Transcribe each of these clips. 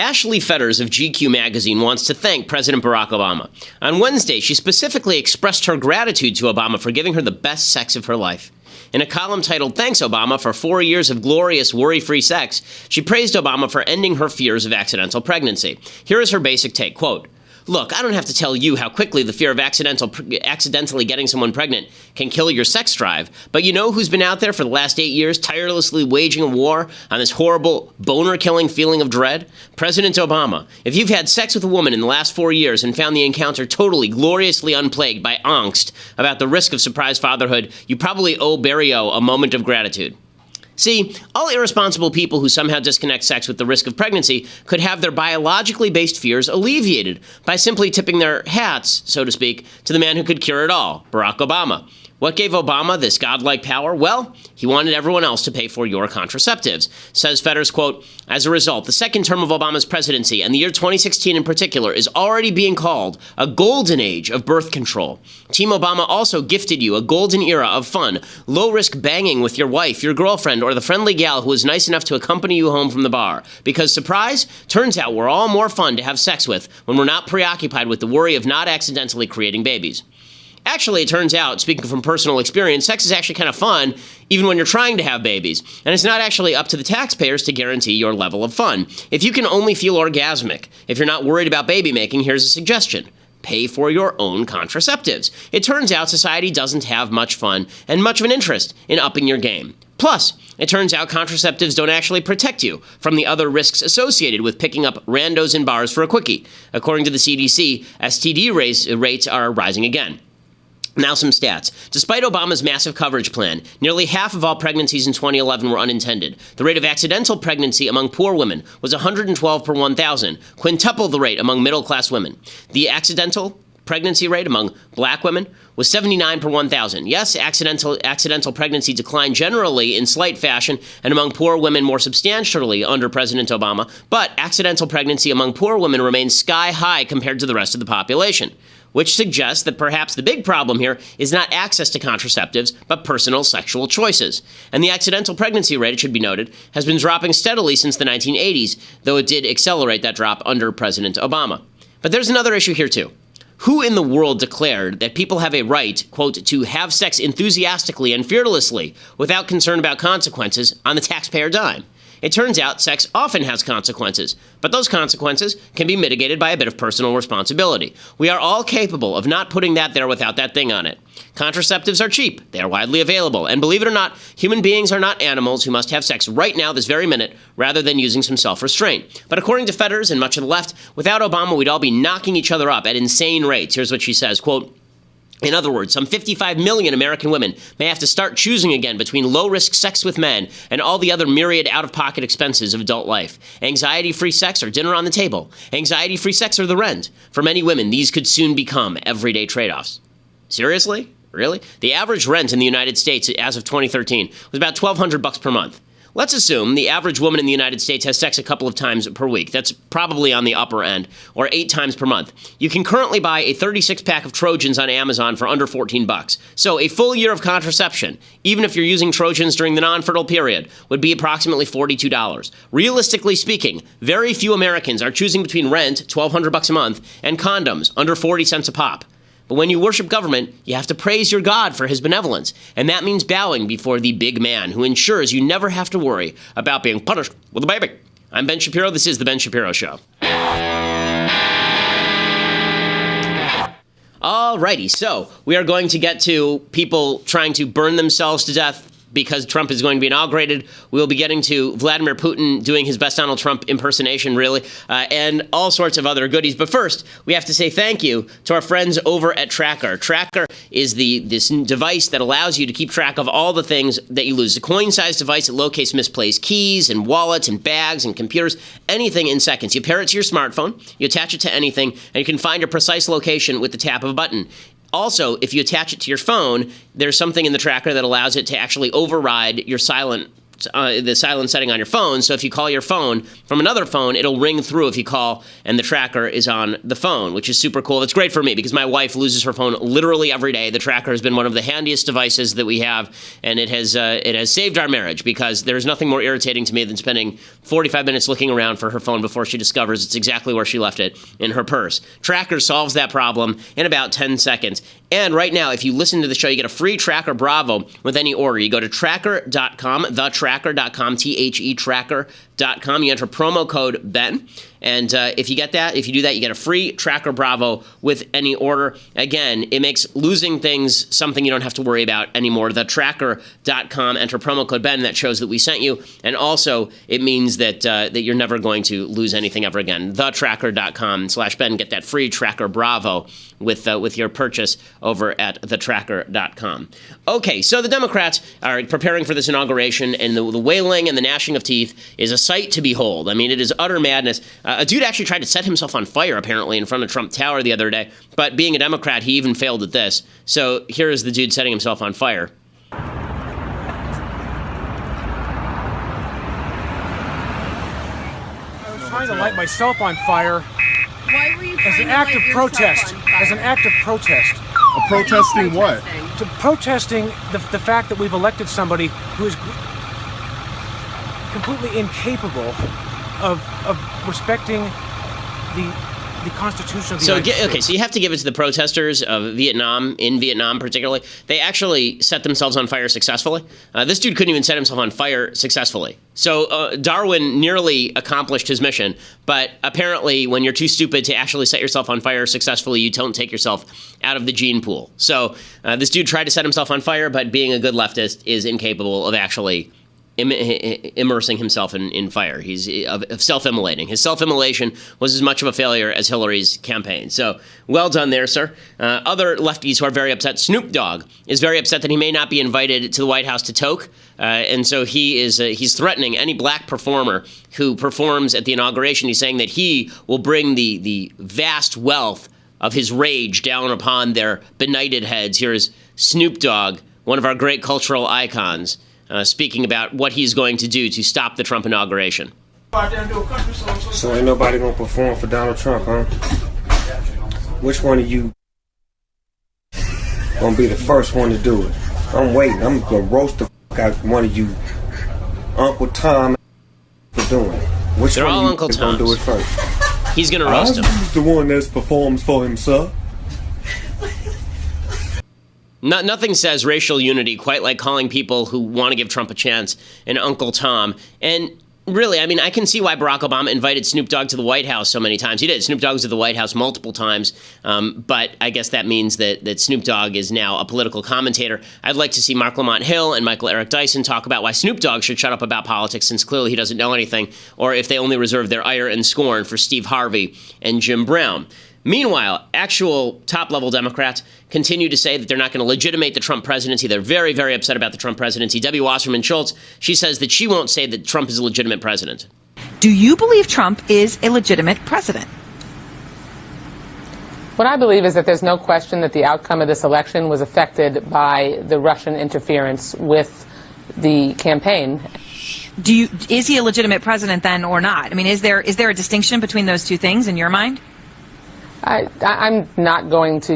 Ashley Fetters of GQ magazine wants to thank President Barack Obama. On Wednesday, she specifically expressed her gratitude to Obama for giving her the best sex of her life. In a column titled, "Thanks, Obama, for 4 years of glorious, worry-free sex," she praised Obama for ending her fears of accidental pregnancy. Here is her basic take, quote, "Look, I don't have to tell you how quickly the fear of accidentally getting someone pregnant can kill your sex drive, but you know who's been out there for the last 8 years tirelessly waging a war on this horrible, boner-killing feeling of dread? President Obama. If you've had sex with a woman in the last 4 years and found the encounter totally, gloriously unplagued by angst about the risk of surprise fatherhood, you probably owe Barrio a moment of gratitude." See, all irresponsible people who somehow disconnect sex with the risk of pregnancy could have their biologically based fears alleviated by simply tipping their hats, so to speak, to the man who could cure it all, Barack Obama. What gave Obama this godlike power? Well, he wanted everyone else to pay for your contraceptives. Says Fetters, quote, "As a result, the second term of Obama's presidency, and the year 2016 in particular, is already being called a golden age of birth control. Team Obama also gifted you a golden era of fun, low-risk banging with your wife, your girlfriend, or the friendly gal who was nice enough to accompany you home from the bar. Because, surprise, turns out we're all more fun to have sex with when we're not preoccupied with the worry of not accidentally creating babies." Actually, it turns out, speaking from personal experience, sex is actually kind of fun, even when you're trying to have babies. And it's not actually up to the taxpayers to guarantee your level of fun. If you can only feel orgasmic, if you're not worried about baby making, here's a suggestion. Pay for your own contraceptives. It turns out society doesn't have much fun and much of an interest in upping your game. Plus, it turns out contraceptives don't actually protect you from the other risks associated with picking up randos in bars for a quickie. According to the CDC, STD rates are rising again. Now some stats. Despite Obama's massive coverage plan, nearly half of all pregnancies in 2011 were unintended. The rate of accidental pregnancy among poor women was 112 per 1,000, quintuple the rate among middle-class women. The accidental pregnancy rate among black women was 79 per 1,000. Yes, accidental pregnancy declined generally in slight fashion and among poor women more substantially under President Obama, but accidental pregnancy among poor women remains sky high compared to the rest of the population, which suggests that perhaps the big problem here is not access to contraceptives, but personal sexual choices. And the accidental pregnancy rate, it should be noted, has been dropping steadily since the 1980s, though it did accelerate that drop under President Obama. But there's another issue here, too. Who in the world declared that people have a right, quote, to have sex enthusiastically and fearlessly without concern about consequences on the taxpayer dime? It turns out sex often has consequences, but those consequences can be mitigated by a bit of personal responsibility. We are all capable of not putting that there without that thing on it. Contraceptives are cheap. They are widely available. And believe it or not, human beings are not animals who must have sex right now, this very minute, rather than using some self-restraint. But according to Fetters and much of the left, without Obama, we'd all be knocking each other up at insane rates. Here's what she says, quote, "In other words, some 55 million American women may have to start choosing again between low-risk sex with men and all the other myriad out-of-pocket expenses of adult life. Anxiety-free sex or dinner on the table. Anxiety-free sex or the rent. For many women, these could soon become everyday trade-offs." Seriously? Really? The average rent in the United States as of 2013 was about $1,200 per month. Let's assume the average woman in the United States has sex a couple of times per week. That's probably on the upper end, or 8 times per month. You can currently buy a 36-pack of Trojans on Amazon for under $14. So a full year of contraception, even if you're using Trojans during the non-fertile period, would be approximately $42. Realistically speaking, very few Americans are choosing between rent, $1,200 a month, and condoms, under 40 cents a pop. But when you worship government, you have to praise your God for his benevolence. And that means bowing before the big man who ensures you never have to worry about being punished with a baby. I'm Ben Shapiro. This is The Ben Shapiro Show. Alrighty, so we are going to get to people trying to burn themselves to death because Trump is going to be inaugurated. We'll be getting to Vladimir Putin doing his best Donald Trump impersonation, really, and all sorts of other goodies. But first, we have to say thank you to our friends over at Tracker. Tracker is this device that allows you to keep track of all the things that you lose. It's a coin-sized device that locates misplaced keys and wallets and bags and computers, anything in seconds. You pair it to your smartphone, you attach it to anything, and you can find your precise location with the tap of a button. Also, if you attach it to your phone, there's something in the tracker that allows it to actually override your silent the silent setting on your phone. So if you call your phone from another phone, it'll ring through if you call and the tracker is on the phone, which is super cool. It's great for me because my wife loses her phone literally every day. The tracker has been one of the handiest devices that we have, and it has saved our marriage because there's nothing more irritating to me than spending 45 minutes looking around for her phone before she discovers it's exactly where she left it, in her purse. Tracker solves that problem in about 10 seconds. And right now, if you listen to the show, you get a free Tracker Bravo with any order. You go to tracker.com, thetracker.com, THEtracker.com. You enter promo code Ben. And if you get that, if you do that, you get a free Tracker Bravo with any order. Again, it makes losing things something you don't have to worry about anymore. Thetracker.com, enter promo code Ben. That shows that we sent you. And also, it means that that you're never going to lose anything ever again. Thetracker.com/Ben. Get that free Tracker Bravo with your purchase over at thetracker.com. Okay, so the Democrats are preparing for this inauguration, and the wailing and the gnashing of teeth is a sight to behold. I mean, it is utter madness. A dude actually tried to set himself on fire, apparently, in front of Trump Tower the other day, but being a Democrat, he even failed at this. So here is the dude setting himself on fire. I was trying to light myself on fire. Why were you as an act of protest? As an act of protest. Protesting what? Protesting the fact that we've elected somebody who is completely incapable of respecting the Constitution of the United States. Okay, so you have to give it to the protesters of Vietnam, in Vietnam particularly. They actually set themselves on fire successfully. This dude couldn't even set himself on fire successfully. So Darwin nearly accomplished his mission, but apparently when you're too stupid to actually set yourself on fire successfully, you don't take yourself out of the gene pool. So this dude tried to set himself on fire, but being a good leftist is incapable of actually immersing himself in fire. He's of self-immolating. His self-immolation was as much of a failure as Hillary's campaign. So well done there, sir. Other lefties who are very upset. Snoop Dogg is very upset that he may not be invited to the White House to toke. And so he's threatening any black performer who performs at the inauguration. He's saying that he will bring the vast wealth of his rage down upon their benighted heads. Here is Snoop Dogg, one of our great cultural icons, speaking about what he's going to do to stop the Trump inauguration. So ain't nobody gonna perform for Donald Trump, huh? Which one of you gonna be the first one to do it? I'm waiting. I'm gonna roast the out one of you, Uncle Tom, for doing it. Which They're one all of you Uncle is gonna do it Toms. first? He's gonna roast him. I'm the one that performs for himself. Nothing says racial unity quite like calling people who want to give Trump a chance an Uncle Tom. And really, I mean, I can see why Barack Obama invited Snoop Dogg to the White House so many times. He did. Snoop Dogg was at the White House multiple times. But I guess that means that Snoop Dogg is now a political commentator. I'd like to see Mark Lamont Hill and Michael Eric Dyson talk about why Snoop Dogg should shut up about politics, since clearly he doesn't know anything, or if they only reserve their ire and scorn for Steve Harvey and Jim Brown. Meanwhile, actual top-level Democrats continue to say that they're not going to legitimate the Trump presidency. They're very, very upset about the Trump presidency. Debbie Wasserman Schultz, she says that she won't say that Trump is a legitimate president. Do you believe Trump is a legitimate president? What I believe is that there's no question that the outcome of this election was affected by the Russian interference with the campaign. Is he a legitimate president then or not? I mean, is there a distinction between those two things in your mind? I'm not going to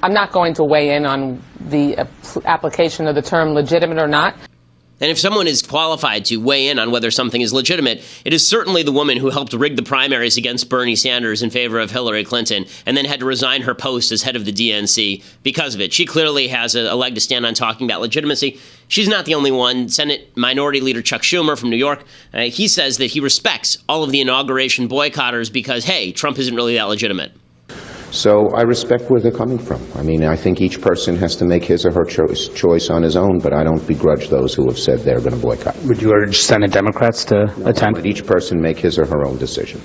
I'm not going to weigh in on the application of the term legitimate or not. And if someone is qualified to weigh in on whether something is legitimate, it is certainly the woman who helped rig the primaries against Bernie Sanders in favor of Hillary Clinton and then had to resign her post as head of the DNC because of it. She clearly has a leg to stand on talking about legitimacy. She's not the only one. Senate Minority Leader Chuck Schumer from New York, he says that he respects all of the inauguration boycotters because, hey, Trump isn't really that legitimate. So I respect where they're coming from. I mean, I think each person has to make his or her choice on his own, but I don't begrudge those who have said they're going to boycott. Would you urge Senate Democrats to attend? Let each person make his or her own decision.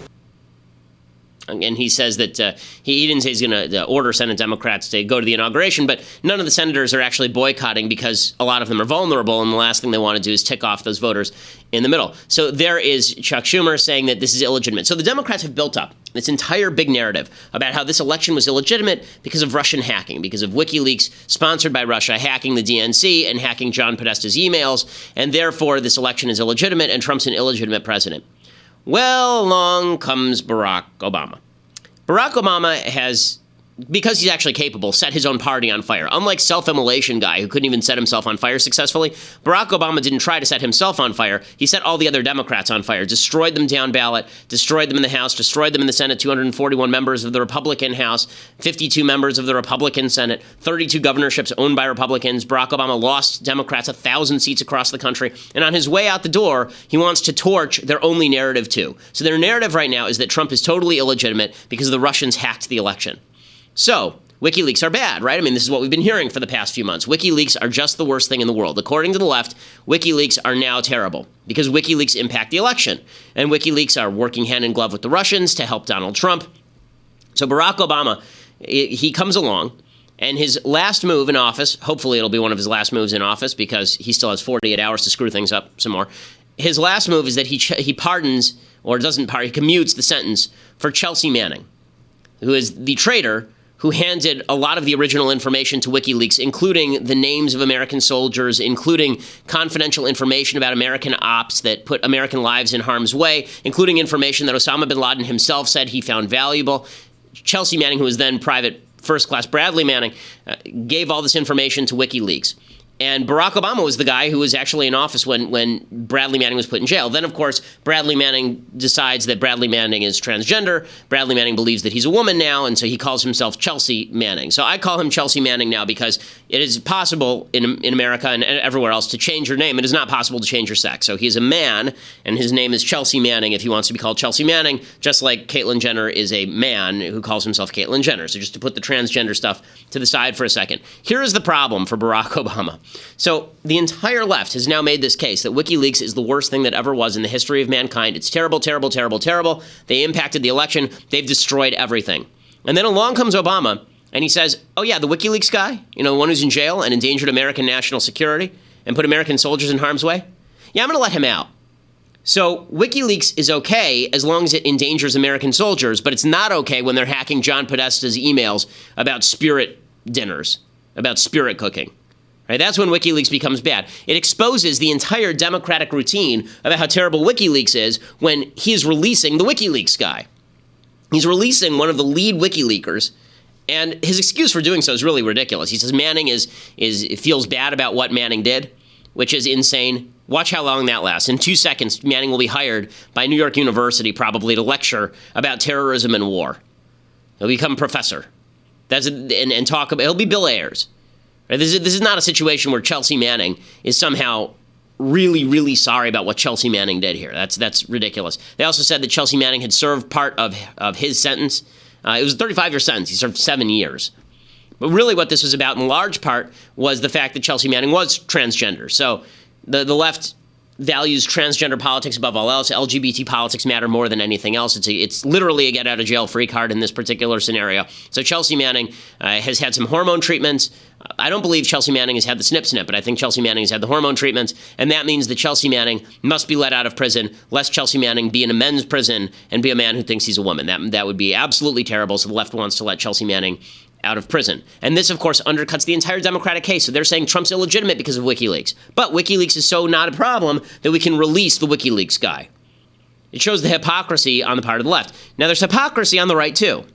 And he says that he didn't say he's going to order Senate Democrats to go to the inauguration, but none of the senators are actually boycotting because a lot of them are vulnerable, and the last thing they want to do is tick off those voters in the middle. So there is Chuck Schumer saying that this is illegitimate. So the Democrats have built up this entire big narrative about how this election was illegitimate because of Russian hacking, because of WikiLeaks sponsored by Russia hacking the DNC and hacking John Podesta's emails, and therefore this election is illegitimate and Trump's an illegitimate president. Well, along comes Barack Obama. Barack Obama has, because he's actually capable, set his own party on fire. Unlike self-immolation guy who couldn't even set himself on fire successfully, Barack Obama didn't try to set himself on fire. He set all the other Democrats on fire, destroyed them down ballot, destroyed them in the House, destroyed them in the Senate, 241 members of the Republican House, 52 members of the Republican Senate, 32 governorships owned by Republicans. Barack Obama lost Democrats 1,000 seats across the country. And on his way out the door, he wants to torch their only narrative too. So their narrative right now is that Trump is totally illegitimate because the Russians hacked the election. So, WikiLeaks are bad, right? I mean, this is what we've been hearing for the past few months. WikiLeaks are just the worst thing in the world. According to the left, WikiLeaks are now terrible because WikiLeaks impact the election. And WikiLeaks are working hand in glove with the Russians to help Donald Trump. So Barack Obama, he comes along, and his last move in office, hopefully it'll be one of his last moves in office because he still has 48 hours to screw things up some more. His last move is that he pardons, or doesn't pardon, he commutes the sentence for Chelsea Manning, who is the traitor who handed a lot of the original information to WikiLeaks, including the names of American soldiers, including confidential information about American ops that put American lives in harm's way, including information that Osama bin Laden himself said he found valuable. Chelsea Manning, who was then Private First Class Bradley Manning, gave all this information to WikiLeaks. And Barack Obama was the guy who was actually in office when Bradley Manning was put in jail. Then, of course, Bradley Manning decides that Bradley Manning is transgender. Bradley Manning believes that he's a woman now, and so he calls himself Chelsea Manning. So I call him Chelsea Manning now because it is possible in America and everywhere else to change your name. It is not possible to change your sex. So he is a man, and his name is Chelsea Manning if he wants to be called Chelsea Manning, just like Caitlyn Jenner is a man who calls himself Caitlyn Jenner. So just to put the transgender stuff to the side for a second. Here is the problem for Barack Obama. So the entire left has now made this case that WikiLeaks is the worst thing that ever was in the history of mankind. It's terrible, terrible, terrible, terrible. They impacted the election. They've destroyed everything. And then along comes Obama, and he says, oh yeah, the WikiLeaks guy, the one who's in jail and endangered American national security and put American soldiers in harm's way? Yeah, I'm going to let him out. So WikiLeaks is okay as long as it endangers American soldiers, but it's not okay when they're hacking John Podesta's emails about spirit dinners, about spirit cooking. Right? That's when WikiLeaks becomes bad. It exposes the entire Democratic routine about how terrible WikiLeaks is when he is releasing the WikiLeaks guy. He's releasing one of the lead WikiLeakers, and his excuse for doing so is really ridiculous. He says Manning feels bad about what Manning did, which is insane. Watch how long that lasts. In 2 seconds, Manning will be hired by New York University probably to lecture about terrorism and war. He'll become a professor. And talk about. He'll be Bill Ayers. Right? This is not a situation where Chelsea Manning is somehow really, really sorry about what Chelsea Manning did here. That's ridiculous. They also said that Chelsea Manning had served part of his sentence. It was a 35-year sentence. He served 7 years. But really what this was about in large part was the fact that Chelsea Manning was transgender. So the left values transgender politics above all else. LGBT politics matter more than anything else. It's literally a get-out-of-jail-free card in this particular scenario. So Chelsea Manning has had some hormone treatments. I don't believe Chelsea Manning has had the snip, but I think Chelsea Manning has had the hormone treatments, and that means that Chelsea Manning must be let out of prison, lest Chelsea Manning be in a men's prison and be a man who thinks he's a woman. That would be absolutely terrible, so the left wants to let Chelsea Manning out of prison. And this, of course, undercuts the entire Democratic case. So they're saying Trump's illegitimate because of WikiLeaks. But WikiLeaks is so not a problem that we can release the WikiLeaks guy. It shows the hypocrisy on the part of the left. Now, there's hypocrisy on the right, too.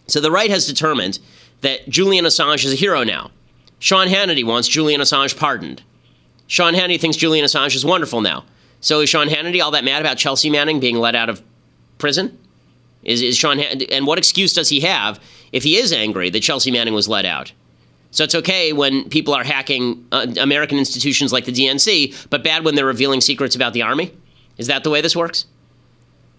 So the right has determined that Julian Assange is a hero now. Sean Hannity wants Julian Assange pardoned. Sean Hannity thinks Julian Assange is wonderful now. So is Sean Hannity all that mad about Chelsea Manning being let out of prison? Is Sean Hannity, and what excuse does he have if he is angry that Chelsea Manning was let out? So it's okay when people are hacking American institutions like the DNC, but bad when they're revealing secrets about the Army? Is that the way this works?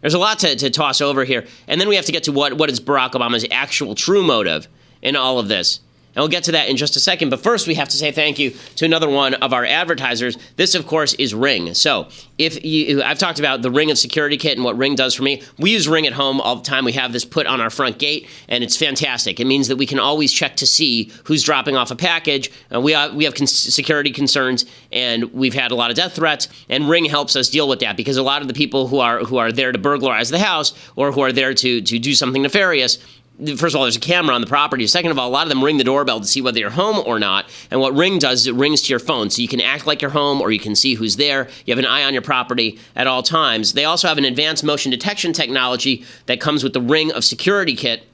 There's a lot to toss over here. And then we have to get to what is Barack Obama's actual true motive in all of this. And we'll get to that in just a second. But first, we have to say thank you to another one of our advertisers. This, of course, is Ring. So I've talked about the Ring of Security Kit and what Ring does for me. We use Ring at home all the time. We have this put on our front gate, and it's fantastic. It means that we can always check to see who's dropping off a package. We have security concerns, and we've had a lot of death threats, and Ring helps us deal with that because a lot of the people who are there to burglarize the house or who are there to do something nefarious, first of all, there's a camera on the property. Second of all, a lot of them ring the doorbell to see whether you're home or not. And what Ring does is it rings to your phone. So you can act like you're home or you can see who's there. You have an eye on your property at all times. They also have an advanced motion detection technology that comes with the Ring of Security Kit.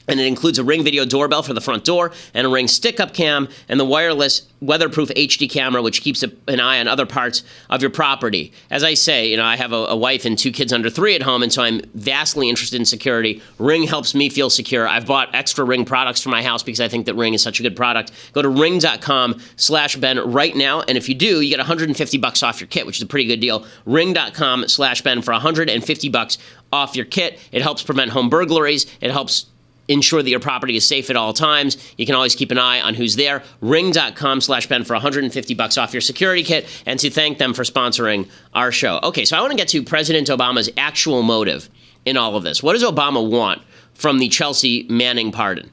And it includes a Ring video doorbell for the front door and a Ring stick-up cam and the wireless weatherproof HD camera, which keeps an eye on other parts of your property. As I say, I have a wife and 2 kids under 3 at home, and so I'm vastly interested in security. Ring helps me feel secure. I've bought extra Ring products for my house because I think that Ring is such a good product. Go to ring.com/Ben right now, and if you do, you get $150 off your kit, which is a pretty good deal. Ring.com/Ben for $150 off your kit. It helps prevent home burglaries. It helps ensure that your property is safe at all times. You can always keep an eye on who's there. Ring.com/Ben for $150 off your security kit, and to thank them for sponsoring our show. Okay, so I want to get to President Obama's actual motive in all of this. What does Obama want from the Chelsea Manning pardon?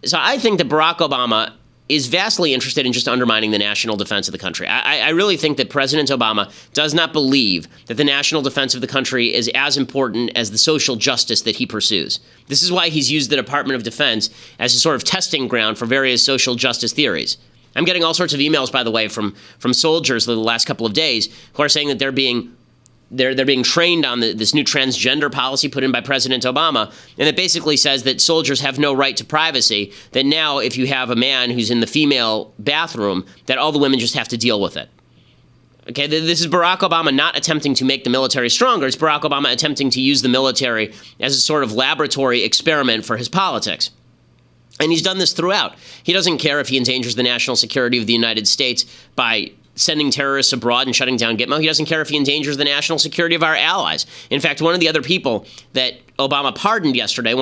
So I think that Barack Obama is vastly interested in just undermining the national defense of the country. I really think that President Obama does not believe that the national defense of the country is as important as the social justice that he pursues. This is why he's used the Department of Defense as a sort of testing ground for various social justice theories. I'm getting all sorts of emails, by the way, from soldiers the last couple of days who are saying that they're being trained on this new transgender policy put in by President Obama, and it basically says that soldiers have no right to privacy, that now if you have a man who's in the female bathroom, that all the women just have to deal with it. Okay, this is Barack Obama not attempting to make the military stronger. It's Barack Obama attempting to use the military as a sort of laboratory experiment for his politics. And he's done this throughout. He doesn't care if he endangers the national security of the United States by sending terrorists abroad and shutting down Gitmo. He doesn't care if he endangers the national security of our allies. In fact, one of the other people that Obama pardoned yesterday,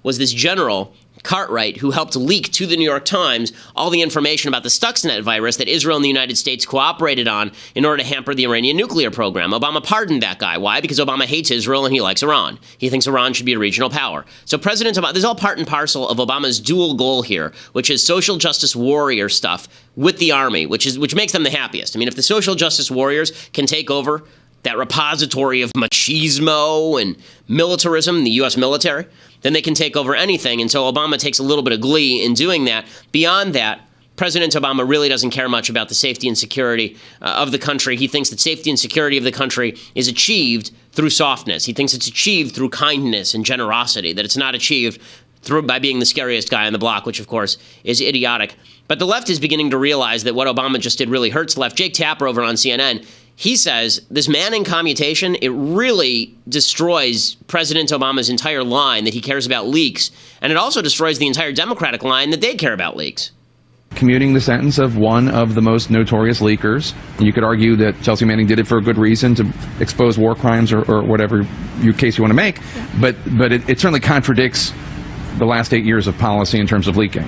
was this general, Cartwright, who helped leak to the New York Times all the information about the Stuxnet virus that Israel and the United States cooperated on in order to hamper the Iranian nuclear program. Obama pardoned that guy. Why? Because Obama hates Israel and he likes Iran. He thinks Iran should be a regional power. So President Obama, this is all part and parcel of Obama's dual goal here, which is social justice warrior stuff with the army, which makes them the happiest. I mean, if the social justice warriors can take over that repository of machismo and militarism, the U.S. military, then they can take over anything. And so Obama takes a little bit of glee in doing that. Beyond that, President Obama really doesn't care much about the safety and security of the country. He thinks that safety and security of the country is achieved through softness. He thinks it's achieved through kindness and generosity, that it's not achieved by being the scariest guy on the block, which, of course, is idiotic. But the left is beginning to realize that what Obama just did really hurts the left. Jake Tapper over on CNN, he says this Manning commutation, it really destroys President Obama's entire line that he cares about leaks, and it also destroys the entire Democratic line that they care about leaks. Commuting the sentence of one of the most notorious leakers. You could argue that Chelsea Manning did it for a good reason, to expose war crimes or whatever case you want to make, but it certainly contradicts the last 8 years of policy in terms of leaking.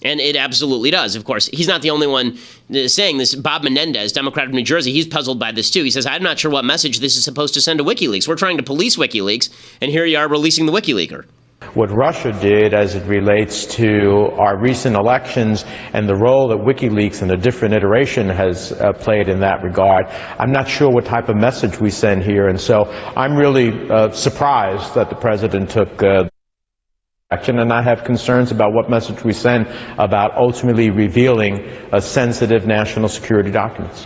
And it absolutely does, of course. He's not the only one saying this. Bob Menendez, Democrat of New Jersey, he's puzzled by this too. He says, I'm not sure what message this is supposed to send to WikiLeaks. We're trying to police WikiLeaks, and here you are releasing the WikiLeaker. What Russia did as it relates to our recent elections and the role that WikiLeaks in a different iteration has played in that regard, I'm not sure what type of message we send here. And so I'm really surprised that the president took action, and I have concerns about what message we send about ultimately revealing sensitive national security documents.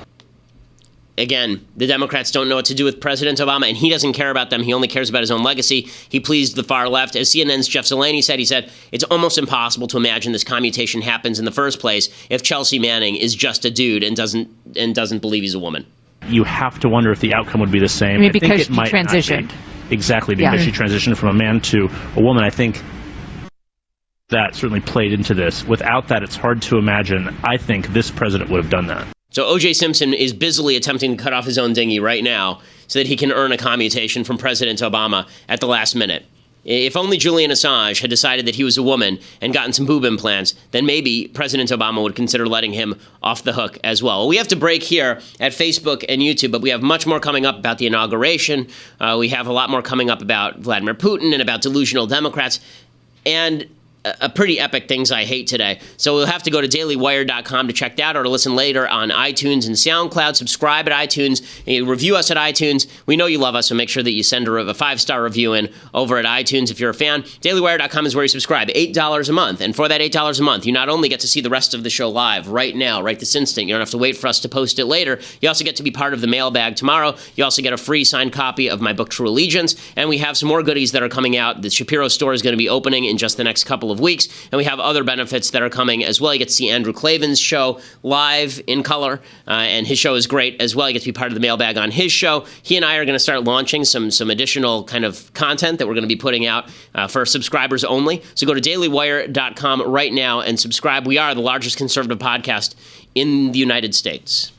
Again, the Democrats don't know what to do with President Obama, and he doesn't care about them. He only cares about his own legacy. He pleased the far left. As CNN's Jeff Zeleny said, he said, it's almost impossible to imagine this commutation happens in the first place if Chelsea Manning is just a dude and doesn't believe he's a woman. You have to wonder if the outcome would be the same. I mean, because I think she transitioned. Exactly, because she transitioned from a man to a woman. I think that certainly played into this. Without that, it's hard to imagine. I think this president would have done that. So O.J. Simpson is busily attempting to cut off his own dinghy right now so that he can earn a commutation from President Obama at the last minute. If only Julian Assange had decided that he was a woman and gotten some boob implants, then maybe President Obama would consider letting him off the hook as well. We have to break here at Facebook and YouTube, but we have much more coming up about the inauguration. We have a lot more coming up about Vladimir Putin and about delusional Democrats. And a pretty epic things I hate today. So we'll have to go to dailywire.com to check that out, or to listen later on iTunes and SoundCloud. Subscribe at iTunes. Review us at iTunes. We know you love us, so make sure that you send a 5-star review in over at iTunes if you're a fan. dailywire.com is where you subscribe. $8 a month. And for that $8 a month, you not only get to see the rest of the show live right now, right this instant. You don't have to wait for us to post it later. You also get to be part of the mailbag tomorrow. You also get a free signed copy of my book, True Allegiance. And we have some more goodies that are coming out. The Shapiro store is going to be opening in just the next couple of weeks, and we have other benefits that are coming as well. You get to see Andrew Klavan's show live in color, and his show is great as well. You get to be part of the mailbag on his show. He and I are going to start launching some additional kind of content that we're going to be putting out for subscribers only. So go to dailywire.com right now and subscribe. We are the largest conservative podcast in the United States.